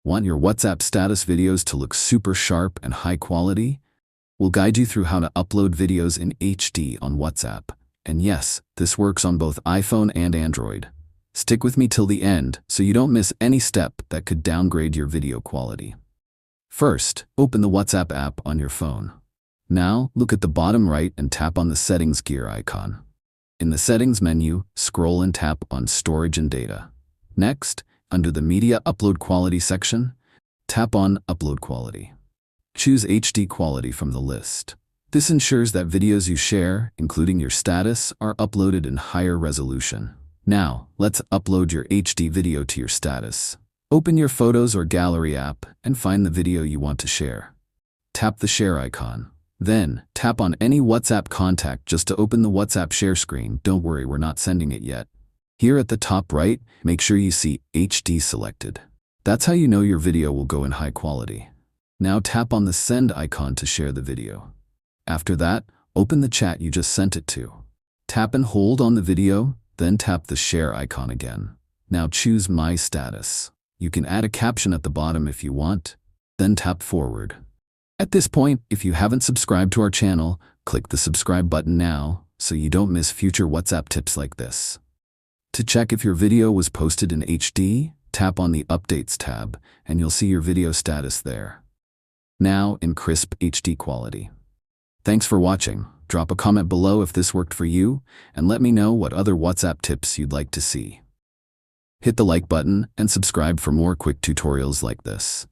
Want your WhatsApp status videos to look super sharp and high quality? We'll guide you through how to upload videos in HD on WhatsApp. And yes, this works on both iPhone and Android. Stick with me till the end so you don't miss any step that could downgrade your video quality. First, open the WhatsApp app on your phone. Now, look at the bottom right and tap on the Settings gear icon. In the Settings menu, scroll and tap on Storage and Data. Next, under the Media Upload Quality section, tap on Upload Quality. Choose HD quality from the list. This ensures that videos you share, including your status, are uploaded in higher resolution. Now, let's upload your HD video to your status. Open your Photos or Gallery app and find the video you want to share. Tap the Share icon. Then, tap on any WhatsApp contact just to open the WhatsApp share screen. Don't worry, we're not sending it yet. Here at the top right, make sure you see HD selected. That's how you know your video will go in high quality. Now tap on the Send icon to share the video. After that, open the chat you just sent it to. Tap and hold on the video, then tap the Share icon again. Now choose My Status. You can add a caption at the bottom if you want, then tap Forward. At this point, if you haven't subscribed to our channel, click the subscribe button now so you don't miss future WhatsApp tips like this. To check if your video was posted in HD, tap on the Updates tab and you'll see your video status there. Now in crisp HD quality. Thanks for watching. Drop a comment below if this worked for you and let me know what other WhatsApp tips you'd like to see. Hit the like button and subscribe for more quick tutorials like this.